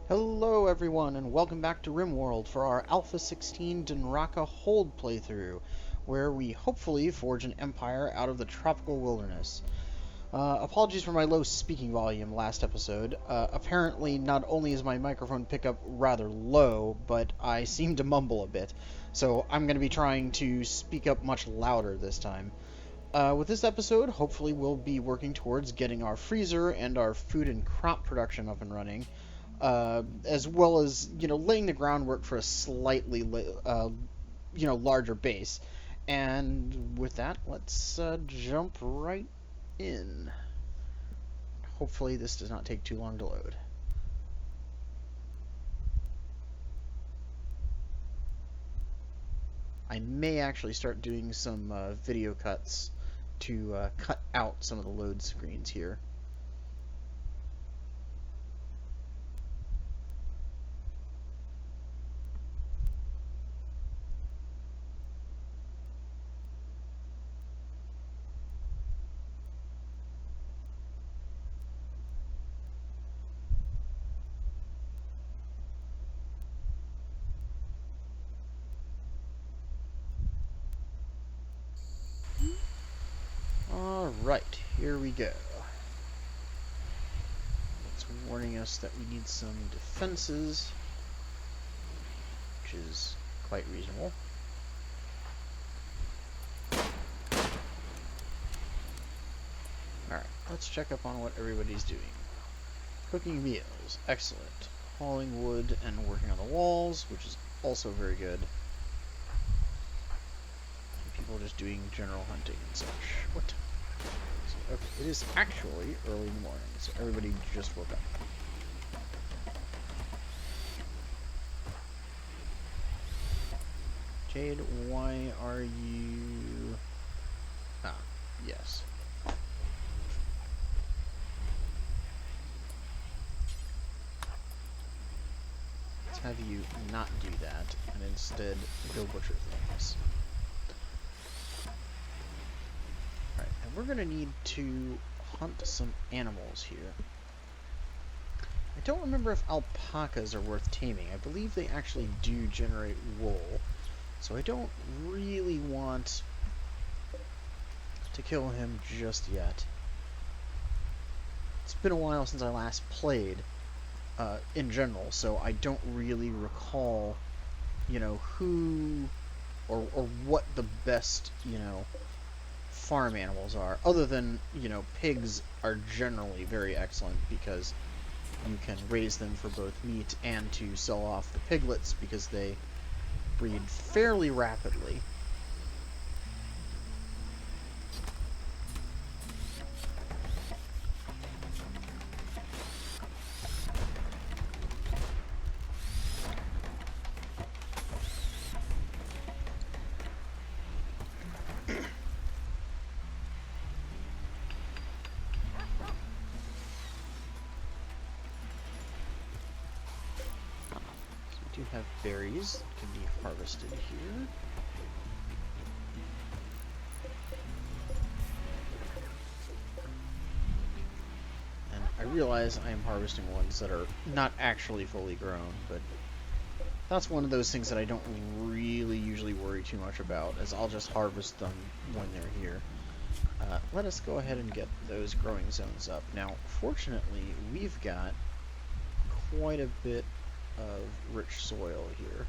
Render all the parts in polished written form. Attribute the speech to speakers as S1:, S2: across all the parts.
S1: Hello everyone and welcome back to Rimworld for our Alpha 16 Denraka hold playthrough, where we hopefully forge an empire out of the tropical wilderness. Apologies for my low speaking volume last episode. Apparently not only is my microphone pickup rather low, but I seem to mumble a bit, so I'm going to be trying to speak up much louder this time. With this episode, hopefully we'll be working towards getting our freezer and our food and crop production up and running, as well as laying the groundwork for a slightly larger base. And with that, let's jump right in. Hopefully this does not take too long to load. I may actually start doing some video cuts to cut out some of the load screens here. Alright, here we go. It's warning us that we need some defenses, which is quite reasonable. Alright, let's check up on what everybody's doing. Cooking meals, excellent. Hauling wood and working on the walls, which is also very good. And people just doing general hunting and such. What? So, okay, it is actually early in the morning, so everybody just woke up. Jade, why are you... Ah, yes. Let's have you not do that, and instead go butcher things. Alright, and we're gonna need to hunt some animals here. I don't remember if alpacas are worth taming. I believe they actually do generate wool. So I don't really want to kill him just yet. It's been a while since I last played, in general, so I don't really recall, who or what the best, farm animals are. Other than, pigs are generally very excellent because you can raise them for both meat and to sell off the piglets because they breed fairly rapidly. We do have berries that can be harvested here. And I realize I am harvesting ones that are not actually fully grown, but that's one of those things that I don't really usually worry too much about, as I'll just harvest them when they're here. Let us go ahead and get those growing zones up. Now, fortunately, we've got quite a bit of rich soil here.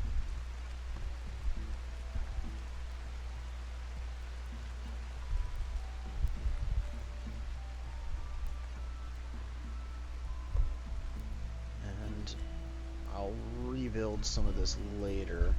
S1: And I'll rebuild some of this later.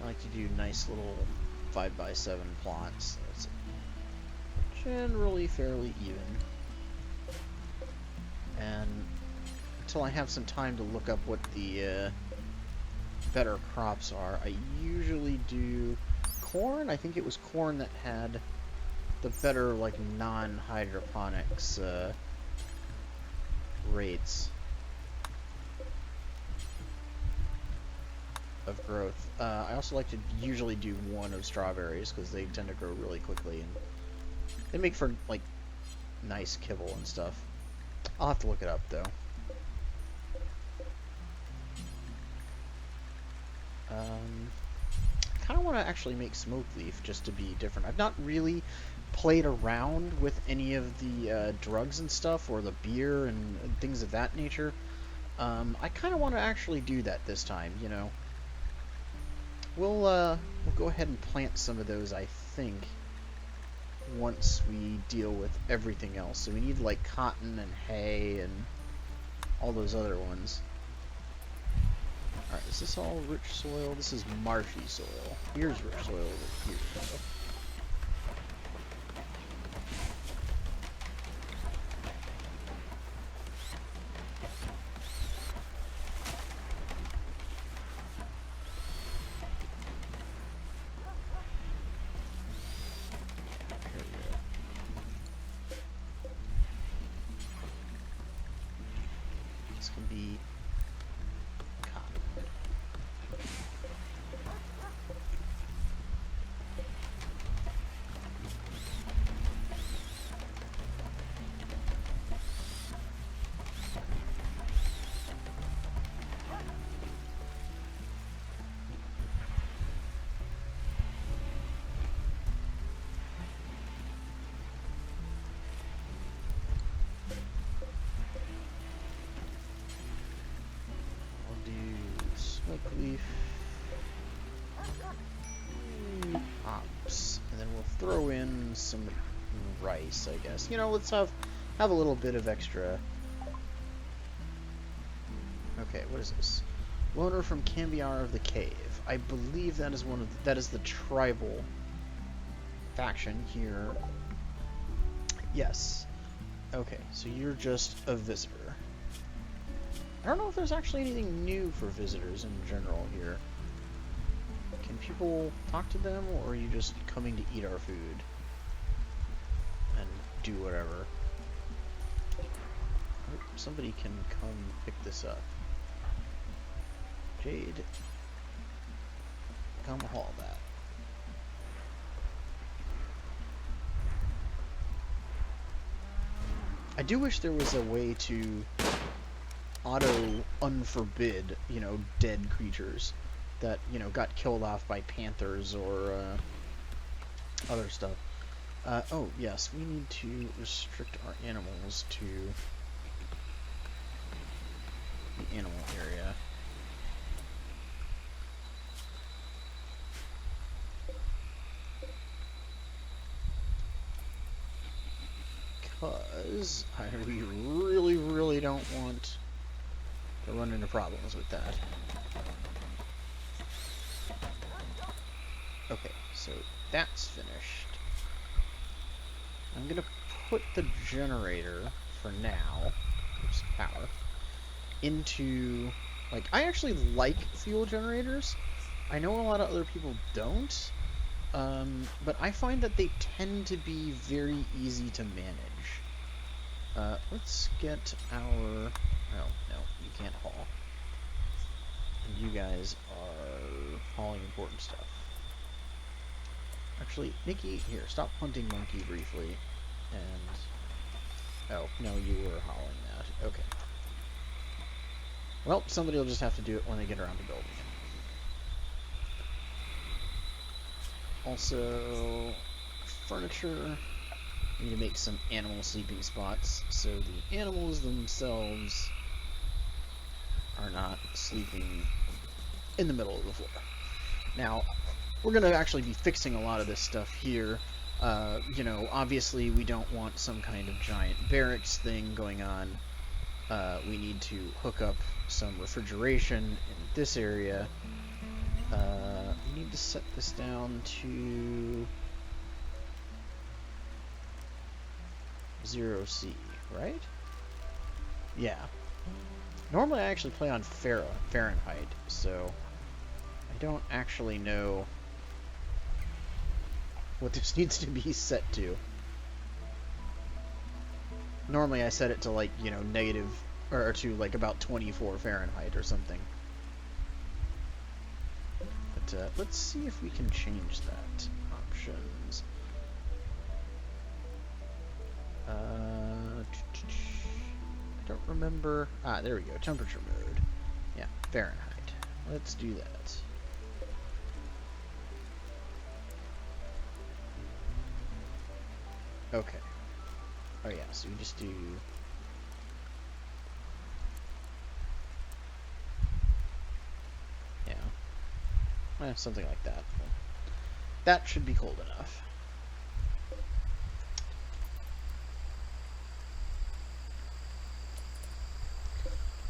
S1: I like to do nice little 5x7 plots. That's generally fairly even. And until I have some time to look up what the better crops are, I usually do corn. I think it was corn that had the better, like, non-hydroponics rates of growth. I also like to usually do one of strawberries because they tend to grow really quickly and they make for, like, nice kibble and stuff. I'll have to look it up, though. I kind of want to actually make smoke leaf just to be different. I've not really played around with any of the drugs and stuff, or the beer and things of that nature. I kind of want to actually do that this time, you know. We'll go ahead and plant some of those, I think, once we deal with everything else. So we need, like, cotton and hay and all those other ones. Alright, is this all rich soil? This is marshy soil. Here's rich soil over here. This can be cotton. Leaf, hops, and then we'll throw in some rice, I guess. You know, let's have a little bit of extra. Okay, what is this? Loner from Cambiar of the Cave. I believe that is that is the tribal faction here. Yes. Okay, so you're just a visitor. I don't know if there's actually anything new for visitors in general here. Can people talk to them, or are you just coming to eat our food and do whatever? Oh, somebody can come pick this up. Jade, come haul that. I do wish there was a way to auto-unforbid, you know, dead creatures that, you know, got killed off by panthers or other stuff. Oh, yes, we need to restrict our animals to the animal area. Because we really don't want to run into problems with that. Okay, so that's finished. I'm gonna put the generator for now, oops, power, into, like, I actually like fuel generators. I know a lot of other people don't, but I find that they tend to be very easy to manage. Let's get our, oh, no, you can't haul. And you guys are hauling important stuff. Actually, Nikki, here, stop hunting monkey briefly, and, oh, no, you were hauling that, okay. Well, somebody will just have to do it when they get around to building it. Also, furniture. We need to make some animal sleeping spots so the animals themselves are not sleeping in the middle of the floor. Now, we're going to actually be fixing a lot of this stuff here. You know, obviously we don't want some kind of giant barracks thing going on. We need to hook up some refrigeration in this area. We need to set this down to 0°C, right? Yeah. Normally I actually play on Fahrenheit, so I don't actually know what this needs to be set to. Normally I set it to like, negative, or to like about 24 Fahrenheit or something. But let's see if we can change that. Options. I don't remember. Ah, there we go. Temperature mode. Yeah, Fahrenheit. Let's do that. Okay. Oh yeah, so we just do... Yeah. Something like that. That should be cold enough.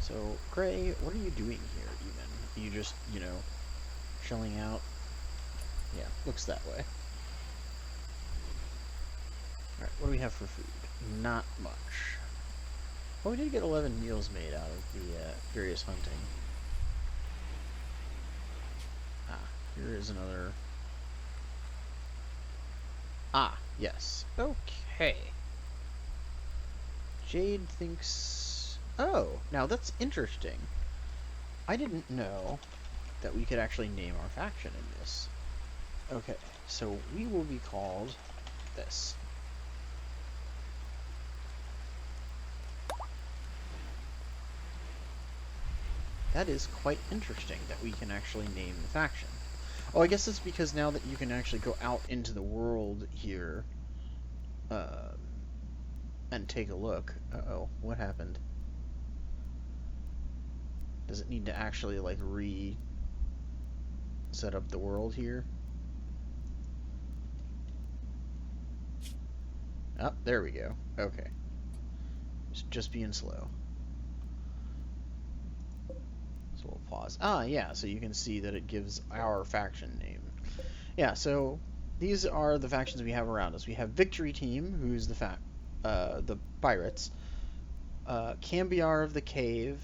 S1: So, Gray, what are you doing here, even? Are you just, chilling out? Yeah, looks that way. Alright, what do we have for food? Not much. Well, we did get 11 meals made out of the various hunting. Ah, here is another... Ah, yes. Okay. Jade thinks... Oh, now that's interesting. I didn't know that we could actually name our faction in this. Okay, so we will be called this. That is quite interesting that we can actually name the faction. Oh, I guess it's because now that you can actually go out into the world here and take a look. Uh-oh, what happened? Does it need to actually, like, set up the world here? Oh, there we go. Okay. It's just being slow. So we'll pause. Ah, yeah, so you can see that it gives our faction name. Yeah, so these are the factions we have around us. We have Victory Team, who's the pirates, Cambiar of the Cave,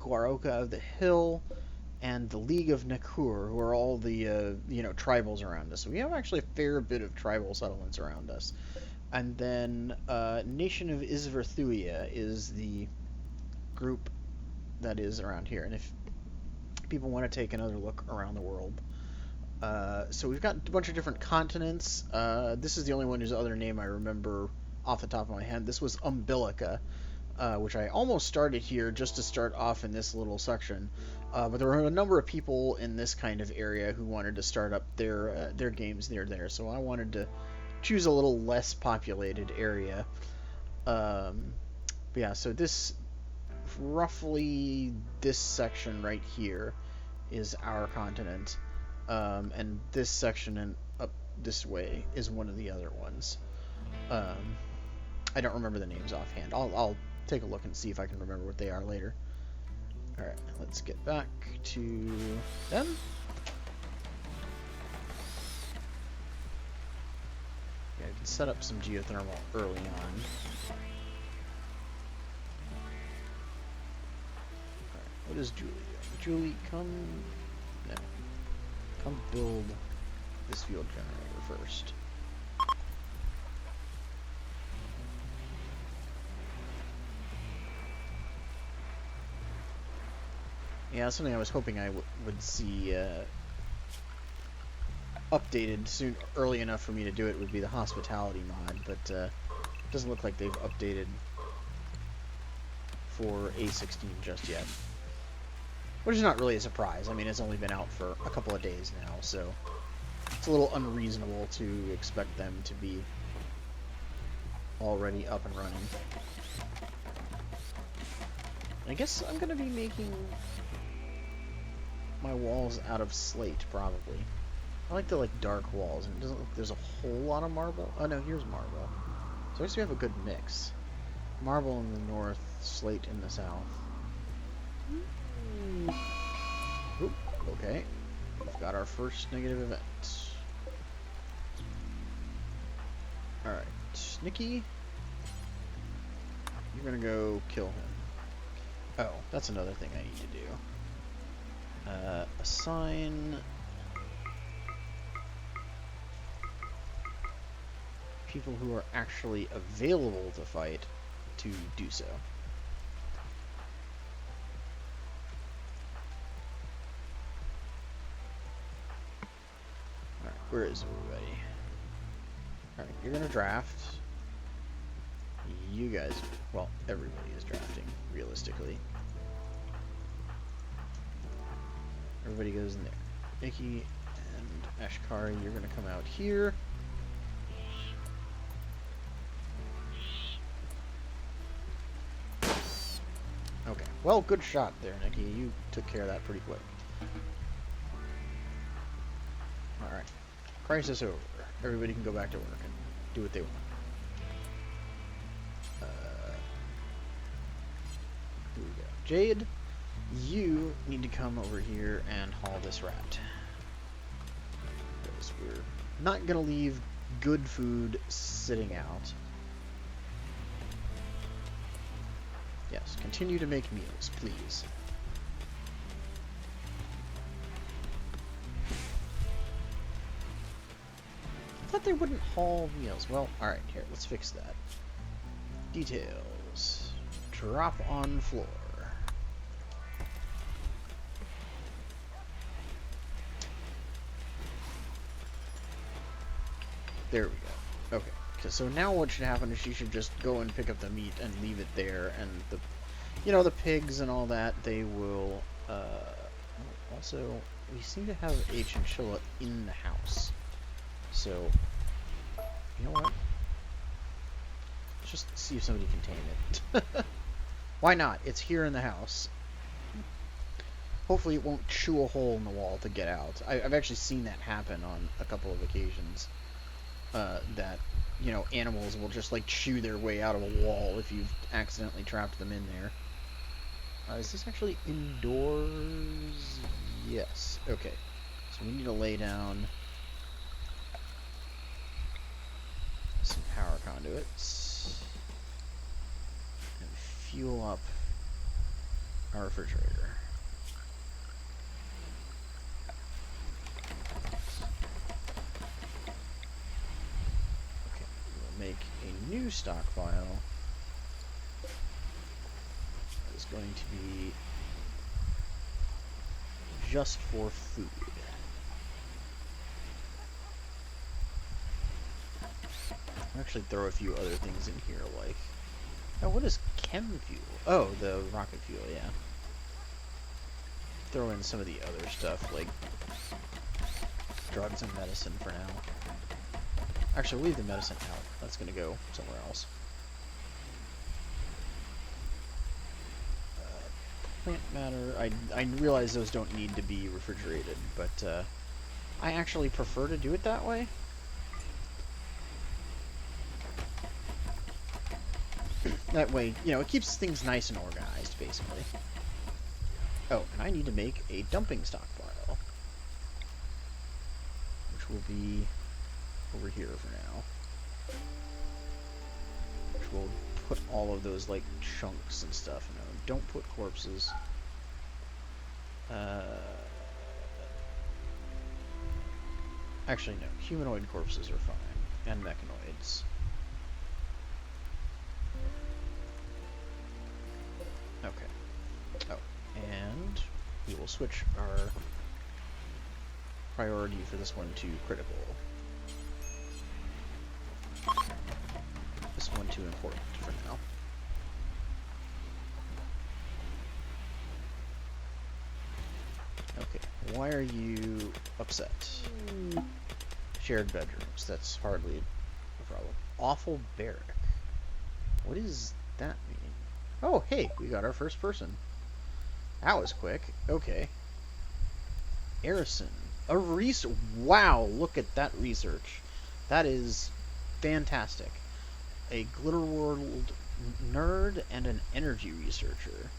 S1: Guaroka of the Hill, and the League of Nakur, who are all the tribals around us. So we have actually a fair bit of tribal settlements around us. And then Nation of Isverthuia is the group that is around here. And if people want to take another look around the world, so we've got a bunch of different continents. This is the only one whose other name I remember off the top of my head. This was Umbilica, which I almost started here just to start off in this little section. But there were a number of people in this kind of area who wanted to start up their games near there, so I wanted to choose a little less populated area. But yeah, so roughly this section right here is our continent, and this section and up this way is one of the other ones. I don't remember the names offhand. I'll take a look and see if I can remember what they are later. Alright, let's get back to them. Yeah, I can set up some geothermal early on. Alright, what is Julie doing? Julie, come build this field generator first. Yeah, that's something I was hoping I would see updated early enough for me to do it would be the hospitality mod, but it doesn't look like they've updated for A16 just yet. Which is not really a surprise. I mean, it's only been out for a couple of days now, so it's a little unreasonable to expect them to be already up and running. I guess I'm going to be making my walls out of slate, probably. I like the dark walls, and it doesn't look like there's a whole lot of marble. Oh no, here's marble. So I guess we have a good mix. Marble in the north, slate in the south. Oop, okay. We've got our first negative event. Alright, Nicky, you're gonna go kill him. Oh, that's another thing I need to do. Assign people who are actually available to fight to do so. Alright, where is everybody? Alright, you're gonna draft. You guys, well, everybody is drafting, realistically. Everybody goes in there. Nikki and Ashkari, you're gonna come out here. Okay, well, good shot there, Nikki. You took care of that pretty quick. Alright, crisis over. Everybody can go back to work and do what they want. Here we go. Jade, you need to come over here and haul this rat. Because we're not going to leave good food sitting out. Yes, continue to make meals, please. I thought they wouldn't haul meals. Well, alright, here, let's fix that. Details. Drop on floor. There we go. Okay. So now what should happen is she should just go and pick up the meat and leave it there, and the, you know, the pigs and all that, they will, also, we seem to have a chinchilla in the house. So, you know what? Let's just see if somebody can tame it. Why not? It's here in the house. Hopefully it won't chew a hole in the wall to get out. I've actually seen that happen on a couple of occasions. That, you know, animals will just, like, chew their way out of a wall if you've accidentally trapped them in there. Is this actually indoors? Yes. Okay. So we need to lay down some power conduits and fuel up our refrigerator. Okay, we'll make a new stockpile. That is going to be just for food. I'll actually throw a few other things in here, like... Oh, what is chem fuel? Oh, the rocket fuel, yeah. Throw in some of the other stuff, like drugs and medicine for now. Actually, leave the medicine out. That's gonna go somewhere else. Plant matter. I realize those don't need to be refrigerated, but I actually prefer to do it that way. That way, you know, it keeps things nice and organized, basically. Oh, and I need to make a dumping stockpile, which will be over here for now. Which will put all of those, like, chunks and stuff. No, don't put corpses. Actually, no. Humanoid corpses are fine. And mechanoids. Okay. Oh, and we will switch our priority for this one to critical. This one to important for now. Okay, why are you upset? Shared bedrooms, that's hardly a problem. Awful barrack. What does that mean? Oh, hey, we got our first person. That was quick. Okay. Arison. A research. Wow, look at that research. That is fantastic. A Glitterworld nerd and an energy researcher.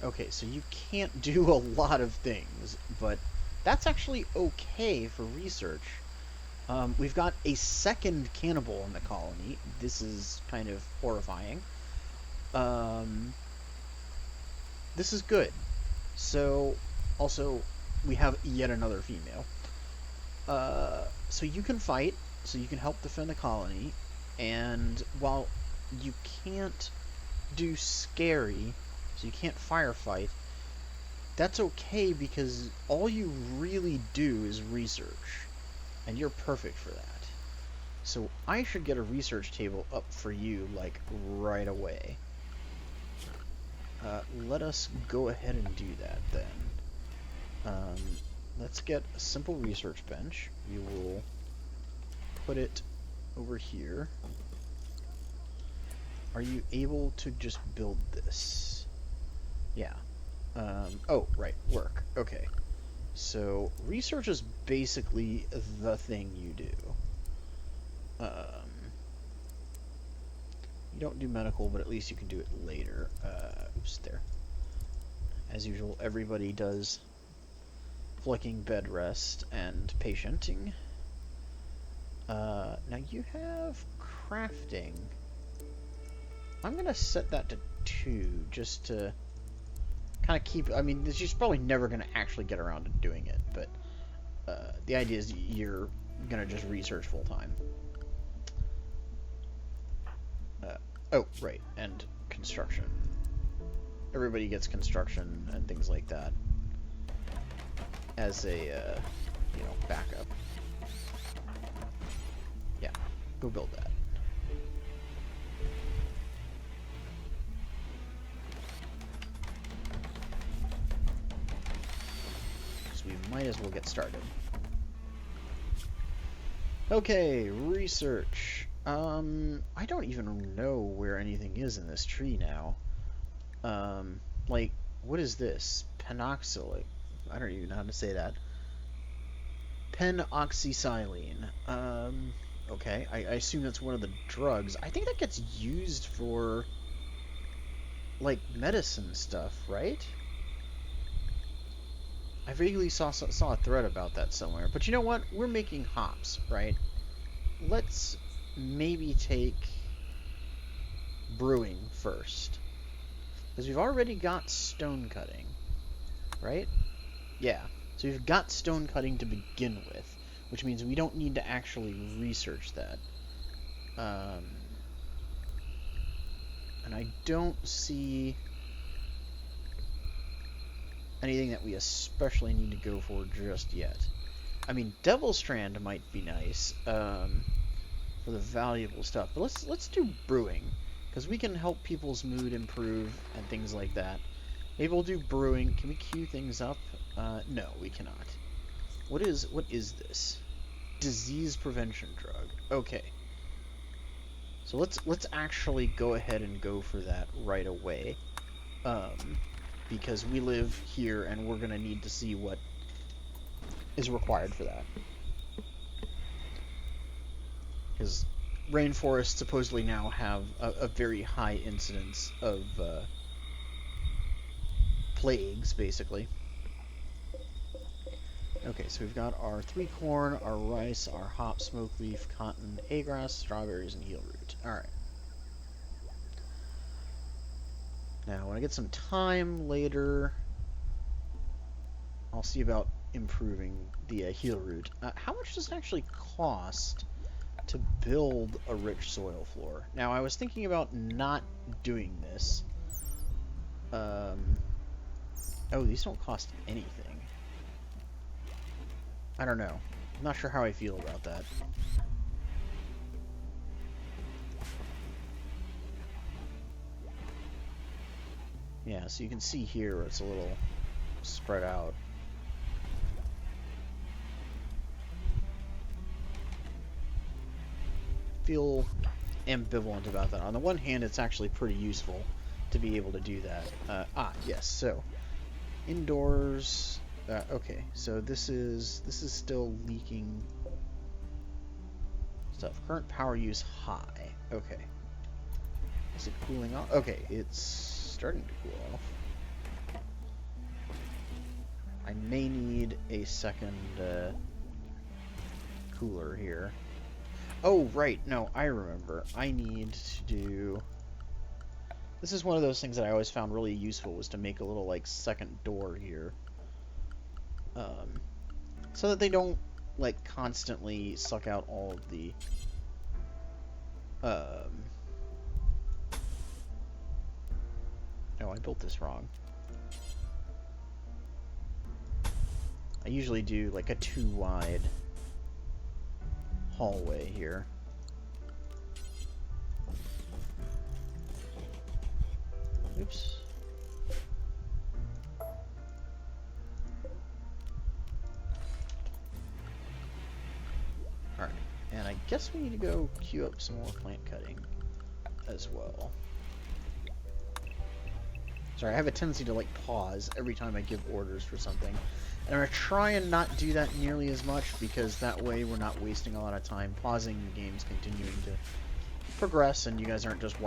S1: Okay, so you can't do a lot of things, but that's actually okay for research. We've got a second cannibal in the colony. This is kind of horrifying. This is good. So, also, we have yet another female. So you can fight, so you can help defend the colony, and while you can't do scary, so you can't firefight, that's okay because all you really do is research, and you're perfect for that. So I should get a research table up for you, like, right away. Let us go ahead and do that, then. Let's get a simple research bench. We will put it over here. Are you able to just build this? Yeah. Oh, right, work. Okay. So, research is basically the thing you do. You don't do medical, but at least you can do it later. Oops, there. As usual, everybody does flicking bed rest and patienting. Now you have crafting. I'm gonna set that to 2, just to kind of keep... I mean, she's probably never gonna actually get around to doing it, but the idea is you're gonna just research full time. Oh, right, and construction. Everybody gets construction and things like that as a, you know, backup. Yeah, go build that. So we might as well get started. Okay, research. I don't even know where anything is in this tree now. Like, what is this? Penoxylic. I don't even know how to say that. Penoxysilene. Okay, I assume that's one of the drugs. I think that gets used for, like, medicine stuff, right? I vaguely saw a thread about that somewhere. But you know what? We're making hops, right? Let's maybe take brewing first. Because we've already got stone cutting, right? Yeah. So we've got stone cutting to begin with, which means we don't need to actually research that. And I don't see anything that we especially need to go for just yet. I mean, Devil Strand might be nice for the valuable stuff, but let's do brewing, because we can help people's mood improve and things like that. Maybe we'll do brewing. Can we queue things up? No, we cannot. What is this? Disease prevention drug. Okay. So let's actually go ahead and go for that right away. Because we live here and we're gonna need to see what is required for that. Because rainforests supposedly now have a very high incidence of plagues, basically. Okay, so we've got our 3 corn, our rice, our hop, smoke leaf, cotton, A-grass, strawberries, and heel root. Alright. Now, when I get some time later, I'll see about improving the heel root. How much does it actually cost to build a rich soil floor? Now, I was thinking about not doing this. Oh, these don't cost anything. I don't know. I'm not sure how I feel about that. Yeah, so you can see here it's a little spread out. Feel ambivalent about that. On the one hand, it's actually pretty useful to be able to do that. Yes, so indoors. Okay, so this is still leaking stuff. Current power use high. Okay. Is it cooling off? Okay, it's starting to cool off. I may need a second cooler here. Oh, right. No, I remember. I need to do... This is one of those things that I always found really useful, was to make a little, like, second door here. So that they don't, like, constantly suck out all of the... Oh, I built this wrong. I usually do like a 2-wide hallway here. Oops. Alright, and I guess we need to go queue up some more plant cutting as well. Sorry, I have a tendency to like pause every time I give orders for something. And I'm going to try and not do that nearly as much, because that way we're not wasting a lot of time pausing the games continuing to progress, and you guys aren't just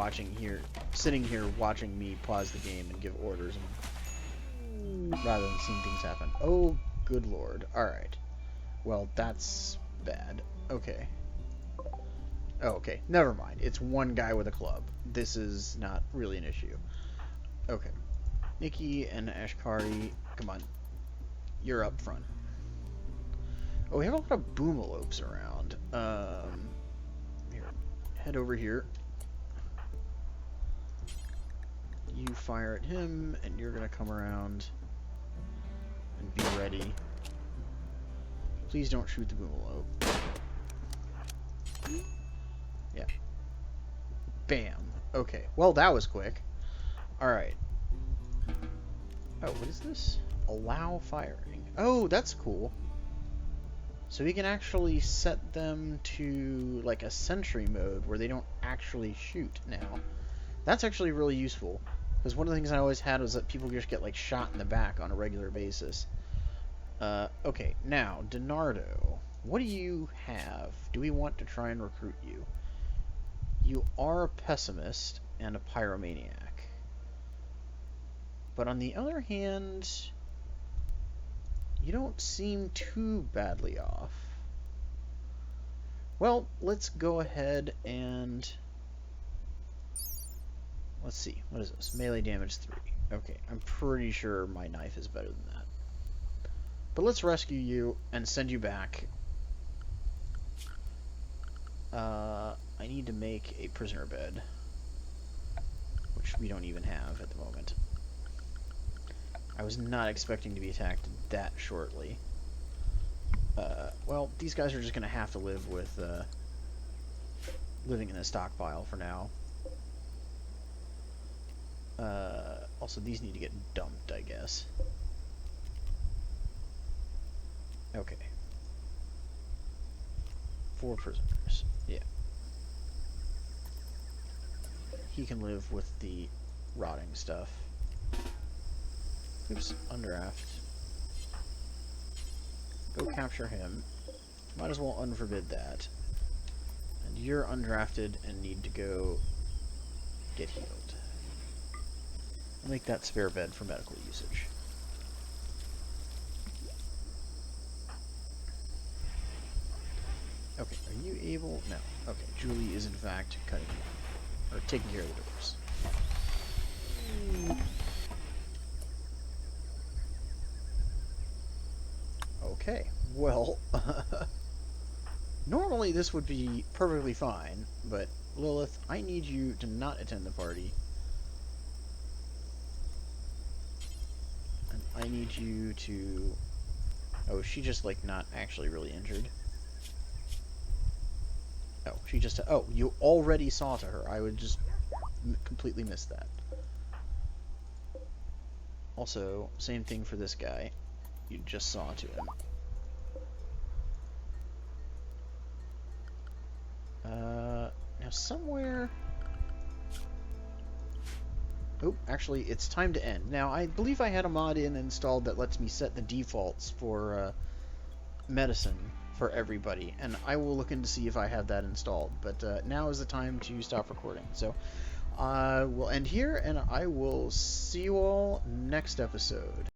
S1: sitting here watching me pause the game and give orders rather than seeing things happen. Oh, good lord. Alright. Well, that's bad. Okay. Oh, okay. Never mind. It's one guy with a club. This is not really an issue. Okay. Nikki and Ashkari, come on. You're up front. Oh, we have a lot of boomalopes around. Here. Head over here. You fire at him, and you're gonna come around and be ready. Please don't shoot the boomalope. Yeah. Bam. Okay. Well, that was quick. Alright. Oh, what is this? Allow firing. Oh, that's cool. So we can actually set them to like a sentry mode where they don't actually shoot now. That's actually really useful, because one of the things I always had was that people just get like shot in the back on a regular basis. Okay, now, Denardo, what do you have? Do we want to try and recruit you? You are a pessimist and a pyromaniac. But on the other hand, you don't seem too badly off. Well, let's go ahead and... let's see, what is this? Melee damage 3. Okay, I'm pretty sure my knife is better than that. But let's rescue you and send you back. I need to make a prisoner bed, which we don't even have at the moment. I was not expecting to be attacked that shortly. Well, these guys are just going to have to live with living in a stockpile for now. Also, these need to get dumped, I guess. Okay. 4 prisoners. Yeah. He can live with the rotting stuff. Oops, undraft. Go capture him. Might as well unforbid that. And you're undrafted and need to go get healed. I'll make that spare bed for medical usage. Okay, are you able? No. Okay, Julie is in fact cutting or taking care of the doors. Okay, well, normally this would be perfectly fine, but Lilith, I need you to not attend the party. And I need you to... oh, is she just, like, not actually really injured? Oh, she just... oh, you already saw to her. I would just completely miss that. Also, same thing for this guy. You just saw to him. Now somewhere... oh, actually, it's time to end. Now, I believe I had a mod installed that lets me set the defaults for medicine for everybody, and I will look in to see if I have that installed. But now is the time to stop recording. So, we'll end here, and I will see you all next episode.